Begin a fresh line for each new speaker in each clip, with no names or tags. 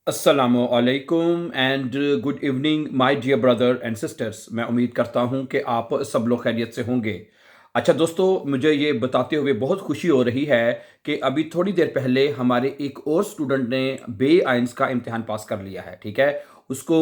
अस्सलामुअलैकुम and good evening my dear brother and sisters. मैं उम्मीद करता हूं कि आप सब लोग खैरियत से होंगे। अच्छा दोस्तों, मुझे ये बताते हुए बहुत खुशी हो रही है कि अभी थोड़ी देर पहले हमारे एक और स्टूडेंट ने बे आइंस का इम्तिहान पास कर लिया है। ठीक है, उसको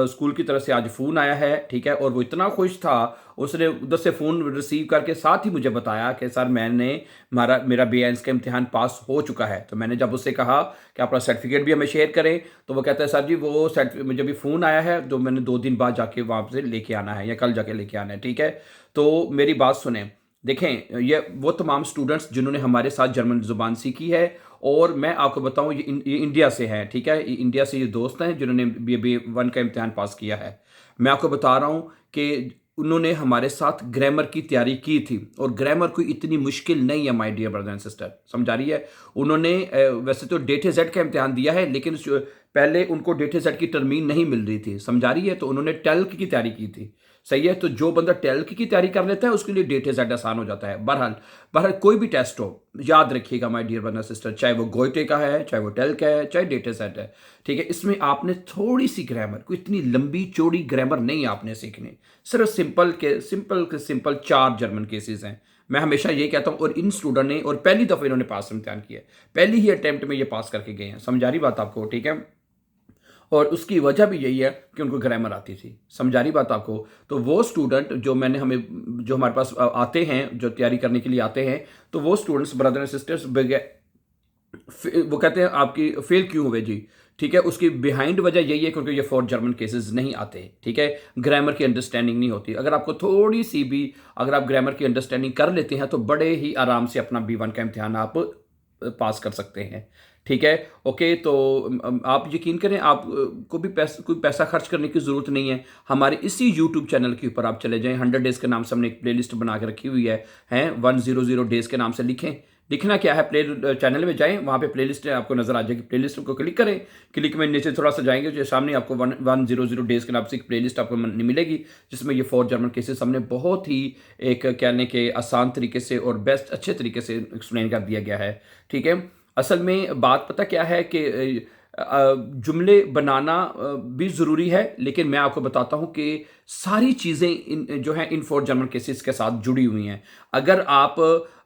स्कूल की तरफ से आज फ़ोन आया है। ठीक है, और वो इतना खुश था, उसने उधर से फ़ोन रिसीव करके साथ ही मुझे बताया कि सर मैंने मेरा बे आइंस का इम्तिहान पास हो चुका है। तो मैंने जब उससे कहा कि अपना सर्टिफिकेट भी हमें शेयर करें, तो वो कहता है सर जी वो सर्टिफिकेट मुझे भी फ़ोन आया है, तो मैंने 2 दिन बाद जाके वहाँ से लेके आना है या कल जाके लेके आना है। ठीक है, तो मेरी बात सुने। देखें, ये वो तमाम स्टूडेंट्स जिन्होंने हमारे साथ जर्मन ज़ुबान सीखी है, और मैं आपको बताऊं ये इंडिया से हैं। ठीक है, ये इंडिया से ये दोस्त हैं जिन्होंने बी वन का इम्तिहान पास किया है। मैं आपको बता रहा हूं कि उन्होंने हमारे साथ ग्रामर की तैयारी की थी, और ग्रामर कोई इतनी मुश्किल नहीं है my dear brother and sister, समझा रही है। उन्होंने वैसे तो डेटे जेड का इम्तिहान दिया है, लेकिन पहले उनको डेटे जेड की टर्मीन नहीं मिल रही थी, समझा रही है। तो उन्होंने टेल्क की तैयारी की थी। सही है, तो जो बंदा टेल्क की तैयारी कर लेता है उसके लिए डेटे जेड आसान हो जाता है। बहरहाल बहरहाल कोई भी टेस्ट हो, याद रखिएगा माय डियर ब्रदर सिस्टर, चाहे वो गोइटे का है, चाहे वो टेल्क है, चाहे डेटे सेट है। ठीक है, इसमें आपने थोड़ी सी ग्रामर, कोई इतनी लंबी चौड़ी ग्रामर नहीं आपने सीखनी। सिर्फ सिंपल 4 जर्मन केसेस हैं। मैं हमेशा ये कहता हूं, और इन स्टूडेंट ने और पहली दफा इन्होंने पास इम्तिहान किया है, पहली ही अटेम्प्ट में ये पास करके गए हैं। समझा रही बात आपको? ठीक है, और उसकी वजह भी यही है कि उनको ग्रामर आती थी। समझा रही बात आपको? तो वो स्टूडेंट जो हमारे पास आते हैं, जो तैयारी करने के लिए आते हैं, तो वो स्टूडेंट्स ब्रदर एंड सिस्टर्स वो कहते हैं आपकी फेल क्यों हुए जी। ठीक है, उसकी बिहाइंड वजह यही है क्योंकि ये 4 जर्मन केसेस नहीं आते। ठीक है, ग्रामर की अंडरस्टैंडिंग नहीं होती। अगर आपको थोड़ी सी भी, अगर आप ग्रामर की अंडरस्टैंडिंग कर लेते हैं, तो बड़े ही आराम से अपना बी वन का इम्तिहान आप पास कर सकते हैं। ठीक है, ओके। तो आप यकीन करें, आप को भी कोई पैसा खर्च करने की ज़रूरत नहीं है। हमारे इसी यूट्यूब चैनल के ऊपर आप चले जाएं, 100 डेज़ के नाम से हमने एक प्लेलिस्ट बना के रखी हुई है, हैं 100 डेज़ के नाम से लिखें। लिखना क्या है, प्ले चैनल में जाएं, वहाँ पे प्लेलिस्ट आपको नज़र आ जाएगी। प्लेलिस्ट को क्लिक करें, क्लिक में नीचे थोड़ा सा जाएंगे, जो सामने आपको 100 डेज़ के नाम से एक प्लेलिस्ट आपको मिलेगी, जिसमें ये 4 जर्मन केसेस हमने बहुत ही एक कहने के आसान तरीके से और बेस्ट अच्छे तरीके से एक्सप्लेन कर दिया गया है। ठीक है, असल में बात पता क्या है कि जुमले बनाना भी ज़रूरी है, लेकिन मैं आपको बताता हूँ कि सारी चीज़ें जो हैं इन 4 जर्मन केसेस के साथ जुड़ी हुई हैं। अगर आप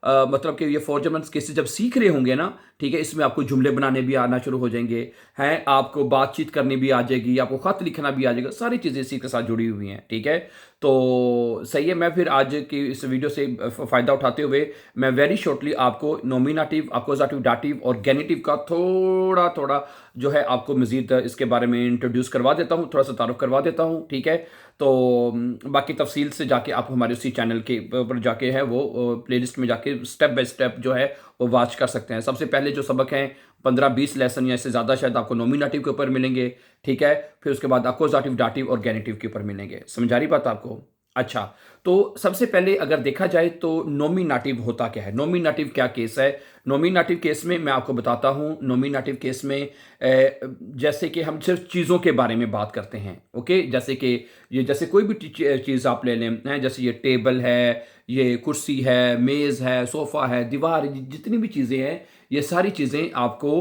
मतलब कि ये 4 जर्मन केसेस जब सीख रहे होंगे ना, ठीक है, इसमें आपको जुमले बनाने भी आना शुरू हो जाएंगे, हैं आपको बातचीत करनी भी आ जाएगी, आपको ख़त लिखना भी आ जाएगा, सारी चीज़ें इसी के साथ जुड़ी हुई हैं। ठीक है, तो सही है। मैं फिर आज की इस वीडियो से फ़ायदा उठाते हुए मैं वेरी शॉर्टली आपको नॉमिनेटिव, अक्यूज़ेटिव, दाटिव और गेनिटिव का थोड़ा थोड़ा जो है आपको मज़ीद इसके बारे में इंट्रोड्यूस करवा देता हूँ, थोड़ा सा तारुफ करवा देता हूँ। ठीक है, तो बाकी तफसील से जाके आप हमारे उसी चैनल के ऊपर जाके है वो प्लेलिस्ट में जाके स्टेप बाय स्टेप जो है वो वॉच कर सकते हैं। सबसे पहले जो सबक हैं 15-20 लेसन या इससे ज़्यादा शायद आपको नॉमिनेटिव के ऊपर मिलेंगे। ठीक है, फिर उसके बाद अक्यूज़ेटिव, दाटिव और गेनिटिव के ऊपर मिलेंगे। समझा रही बात आपको? अच्छा, तो सबसे पहले अगर देखा जाए तो नॉमिनेटिव होता क्या है, नॉमिनेटिव क्या केस है। नॉमिनेटिव केस में मैं आपको बताता हूँ। नॉमिनेटिव केस में जैसे कि हम सिर्फ चीज़ों के बारे में बात करते हैं। ओके, जैसे कि ये जैसे कोई भी चीज़ आप ले लें, हैं जैसे ये टेबल है, ये कुर्सी है, मेज़ है, सोफ़ा है, दीवार, जितनी भी चीज़ें हैं, ये सारी चीज़ें आपको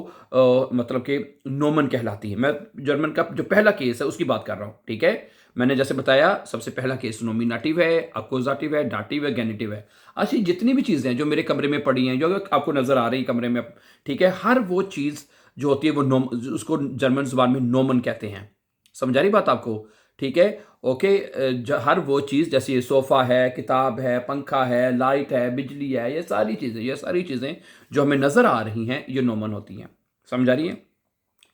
मतलब कि नोमन कहलाती हैं। मैं जर्मन का जो पहला केस है उसकी बात कर रहा हूँ। ठीक है, मैंने जैसे बताया सबसे पहला केस नॉमिनेटिव है, अक्यूज़ेटिव है, दाटिव है, गेनिटिव है। ऐसी जितनी भी चीज़ें हैं जो मेरे कमरे में पड़ी हैं, जो आपको नज़र आ रही कमरे में, ठीक है, हर वो चीज़ जो होती है वो उसको जर्मन ज़ुबान में नोमन कहते हैं। समझा रही बात आपको? ठीक है, ओके। हर वो चीज़ जैसे ये सोफ़ा है, किताब है, पंखा है, लाइट है, बिजली है, ये सारी चीज़ें जो हमें नज़र आ रही हैं, ये नोमन होती हैं। समझा रही हैं?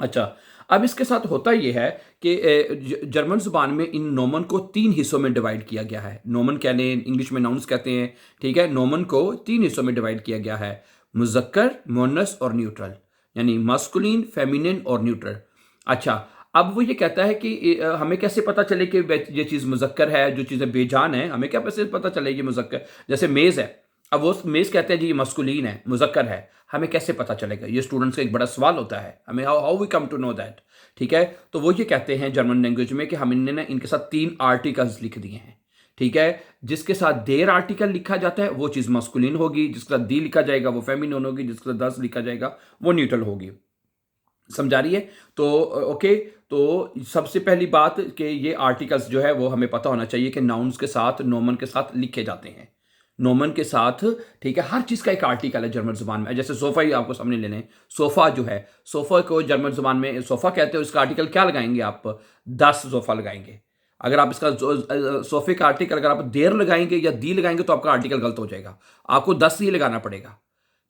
अच्छा, अब इसके साथ होता यह है कि जर्मन ज़ुबान में इन नोमन को 3 हिस्सों में डिवाइड किया गया है। नोमन कहने इंग्लिश में नाउन्स कहते हैं। ठीक है, नोमन को 3 हिस्सों में डिवाइड किया गया है, मुज़क्कर, मोनस और न्यूट्रल, यानी मास्कुलिन, फेमिनिन और न्यूट्रल। अच्छा, अब वो ये कहता है कि हमें कैसे पता चले कि ये चीज़ मुज़क्कर है, जो चीज़ें बेजान है, हमें क्या कैसे पता चले ये मुज़क्कर। जैसे मेज़ है, अब वो मेज़ कहते हैं जी ये मस्कुलीन है, मुज़क्कर है, हमें कैसे पता चलेगा? ये स्टूडेंट्स का एक बड़ा सवाल होता है, हमें how how we come to know that. ठीक है, तो वो ये कहते हैं जर्मन लैंग्वेज में कि हमने ना इनके साथ 3 आर्टिकल्स लिख दिए हैं। ठीक है, जिसके साथ देर आर्टिकल लिखा जाता है वो चीज़ मस्कुलिन होगी, जिसके साथ दी लिखा जाएगा वो फेमिनिन होगी, जिसके साथ दस लिखा जाएगा वो न्यूट्रल होगी। समझा रही है? तो ओके, तो सबसे पहली बात कि ये आर्टिकल्स जो है वो हमें पता होना चाहिए कि नाउन्स के साथ, नोमन के साथ लिखे जाते हैं। नोमन के साथ, ठीक है, हर चीज़ का एक आर्टिकल है जर्मन ज़ुबान में। जैसे सोफ़ा ही आपको सामने ले लें, सोफ़ा जो है, सोफ़ा को जर्मन ज़ुबान में सोफ़ा कहते हैं, उसका आर्टिकल क्या लगाएँगे आप? das सोफ़ा लगाएँगे। अगर आप इसका सोफ़े का आर्टिकल अगर आप देर लगाएँगे या दी लगाएँगे तो आपका आर्टिकल गलत हो जाएगा। आपको das ही लगाना पड़ेगा।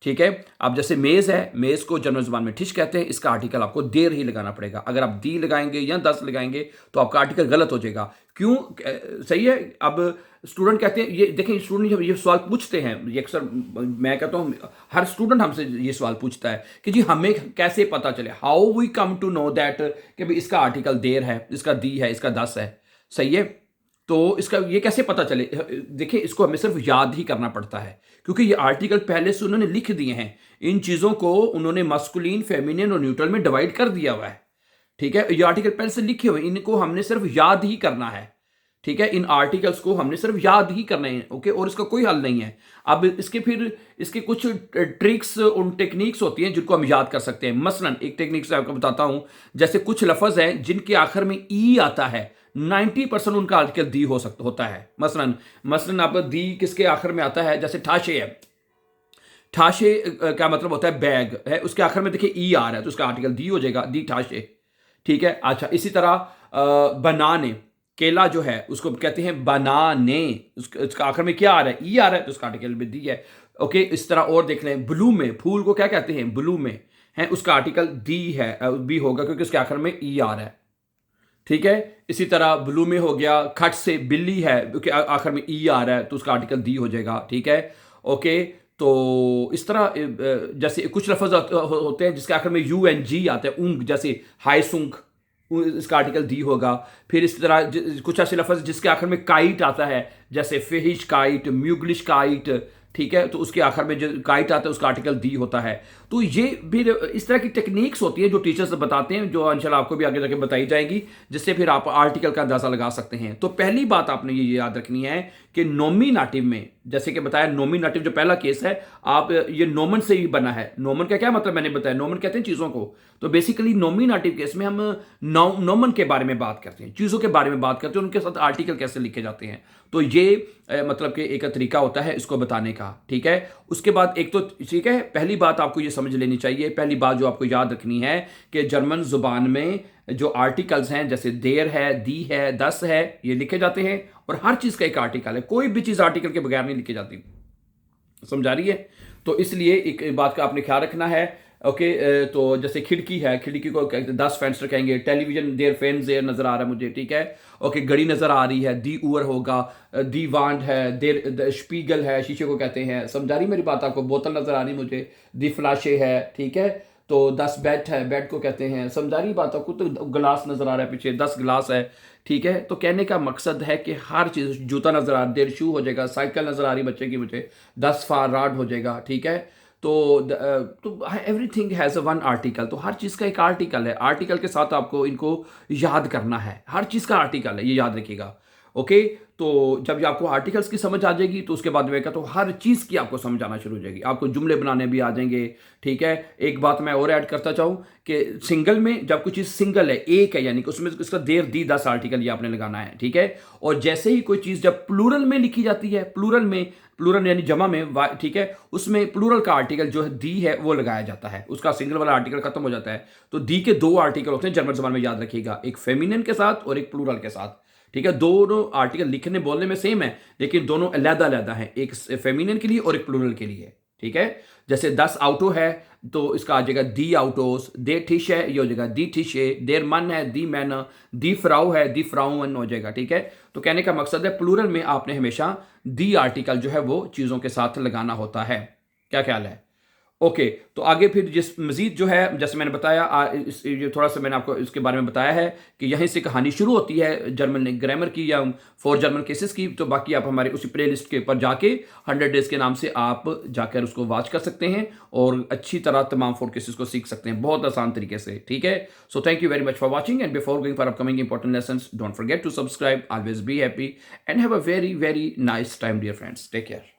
ठीक है? अब जैसे मेज़ है, मेज़ को जर्मन ज़ुबान में टिश कहते हैं, इसका आर्टिकल आपको देर ही लगाना पड़ेगा। अगर आप दी लगाएँगे या दस लगाएँगे, तो आपका आर्टिकल गलत हो जाएगा। क्यों? सही है? अब स्टूडेंट कहते हैं, ये देखें, स्टूडेंट जब ये सवाल पूछते हैं, ये अक्सर मैं कहता हूँ, हर स्टूडेंट हमसे ये सवाल पूछता है कि जी हमें कैसे पता चले, how we come to know that कि भाई इसका आर्टिकल देर है, इसका दी है, इसका दस है। सही है? तो इसका ये कैसे पता चले? देखिए, इसको हमें सिर्फ याद ही करना पड़ता है, क्योंकि ये आर्टिकल पहले से उन्होंने लिख दिए हैं। इन चीज़ों को उन्होंने मस्कुलिन, फेमिनिन और न्यूट्रल में डिवाइड कर दिया हुआ है। ठीक है? ये आर्टिकल पहले से लिखे हुए हैं, इनको हमने सिर्फ याद ही करना है। ठीक है? इन आर्टिकल्स को हमने सिर्फ याद ही करने हैं, ओके? और इसका कोई हल नहीं है। अब इसके कुछ ट्रिक्स और टेक्निक्स होती हैं जिनको हम याद कर सकते हैं। मसलन एक टेक्निक से आपको बताता हूं, जैसे कुछ लफ्ज हैं जिनके आखिर में ई आता है, 90% उनका आर्टिकल दी होता है। मसलन आप दी किसके आखिर में आता है? जैसे ठाशे है, ठाशे क्या मतलब होता है? बैग है, उसके आखिर में देखिए ई आ रहा है, तो उसका आर्टिकल दी हो जाएगा, दी ठाशे। ठीक है? अच्छा, इसी तरह बनाने, केला जो है उसको कहते हैं बनाने, उसका आखिर में क्या आ रहा है? ई आ रहा है, तो उसका आर्टिकल भी दी है। ओके, इस तरह और देख लें, ब्लू में, फूल को क्या कहते हैं? ब्लू में है, उसका आर्टिकल दी है, भी होगा क्योंकि उसके आखिर में ई आ रहा है। ठीक है? इसी तरह ब्लू में हो गया, खट से बिल्ली है, क्योंकि आखिर में ई आ रहा है, तो उसका आर्टिकल दी हो जाएगा। ठीक है? ओके, तो इस तरह जैसे कुछ लफ्ज होते हैं जिसके आखिर में यू एन जी आता है, ऊंग, जैसे हाई सुंग, इसका आर्टिकल दी होगा। फिर इस तरह कुछ ऐसे लफ्ज जिसके आखिर में काइट आता है, जैसे फिहिश काइट, म्यूगलिश काइट। ठीक है? तो उसके आखिर में जो काइट आता है उसका आर्टिकल दी होता है। तो ये भी इस तरह की टेक्निक्स होती है जो टीचर्स बताते हैं, जो इंशाल्लाह आपको भी आगे जाके बताई जाएगी, जिससे फिर आप आर्टिकल का अंदाजा लगा सकते हैं। तो पहली बात आपने ये याद रखनी है कि नोमिनेटिव में, जैसे कि बताया, नोमिनेटिव जो पहला केस है, आप ये नोमन से ही बना है। नोमन का क्या मतलब मैंने बताया? नोमन कहते हैं चीज़ों को। तो बेसिकली नोमिनेटिव केस में हम नोमन के बारे में बात करते हैं, चीज़ों के बारे में बात करते हैं, उनके साथ आर्टिकल कैसे लिखे जाते हैं। तो ये मतलब कि एक तरीका होता है इसको बताने का। ठीक है? उसके बाद एक तो ठीक है, पहली बात आपको ये समझ लेनी चाहिए, पहली बात जो आपको याद रखनी है कि जर्मन जुबान में जो आर्टिकल्स हैं, जैसे देर है, दी है, दस है, ये लिखे जाते हैं, और हर चीज़ का एक आर्टिकल है। कोई भी चीज़ आर्टिकल के बगैर नहीं लिखी जाती। समझा रही है? तो इसलिए एक बात का आपने ख्याल रखना है। ओके, तो जैसे खिड़की है, खिड़की को 10 फेंस्टर कहेंगे। टेलीविजन, देर फैन देर नज़र आ रहा है मुझे। ठीक है? ओके, घड़ी नज़र आ रही है, दी ऊर होगा। दी वांड है, देर स्पीगल है, शीशे को कहते हैं। समझा रही मेरी बात आपको? बोतल नज़र आ रही मुझे, दी फ्लाशे है। ठीक है? तो 10 बेड है, बेड को कहते हैं। समझा रही बात आपको? तो गिलास नज़र आ रहा है पीछे, 10 गिलास है। ठीक है? तो कहने का मकसद है कि हर चीज़, जूता नज़र आ रहा, देर शू हो जाएगा, साइकिल नज़र आ रही बच्चे की मुझे, 10 फार राड हो जाएगा। ठीक है? तो everything has a one article. तो हर चीज़ का एक आर्टिकल है। आर्टिकल के साथ आपको इनको याद करना है, हर चीज़ का आर्टिकल है, ये याद रखिएगा। ओके, तो जब ये आपको आर्टिकल्स की समझ आ जाएगी, तो उसके बाद में कहता हूँ हर चीज़ की आपको समझ आना शुरू हो जाएगी। आपको जुमले बनाने भी आ जाएंगे। ठीक है? एक बात मैं और ऐड करता चाहूँ कि सिंगल में जब कोई चीज़ सिंगल है, एक है, यानी कि उसमें इसका देर दी 10 आर्टिकल ये आपने लगाना है। ठीक है? और जैसे ही कोई चीज़ जब प्लूरल में लिखी जाती है, प्लूरल यानी जमा में, ठीक है, उसमें प्लूरल का आर्टिकल जो है दी है वो लगाया जाता है, उसका सिंगल वाला आर्टिकल खत्म हो जाता है। तो दी के 2 आर्टिकल होते हैं जर्मन ज़बान में, याद रखिएगा, एक फेमिनिन के साथ और एक प्लूरल के साथ। ठीक है? दोनों आर्टिकल लिखने बोलने में सेम है, लेकिन दोनों अलग-अलग हैं, एक फेमिनिन के लिए और एक प्लूरल के लिए। ठीक है? जैसे 10 आउटो है, तो इसका आ जाएगा दी आउटोस। देर ठिश है, ये हो जाएगा दी ठिशे। देर मन है, दी मैन। दी फ्राउ है, दी फ्राउन हो जाएगा। ठीक है? तो कहने का मकसद है, प्लूरल में आपने हमेशा दी आर्टिकल जो है वो चीज़ों के साथ लगाना होता है। क्या ख्याल है? ओके, तो आगे फिर जिस मज़ीद जो है, जैसे मैंने बताया, ये थोड़ा सा मैंने आपको इसके बारे में बताया है कि यहीं से कहानी शुरू होती है जर्मन ग्रामर की या फॉर जर्मन केसेस की। तो बाकी आप हमारे उसी प्लेलिस्ट के ऊपर जाके 100 डेज़ के नाम से आप जाकर उसको वॉच कर सकते हैं और अच्छी तरह तमाम 4 केसेस को सीख सकते हैं, बहुत आसान तरीके से। ठीक है? So thank you very much for watching, and before going for upcoming important lessons, don't forget to subscribe. Always be happy and have a very very nice time dear friends. Take care.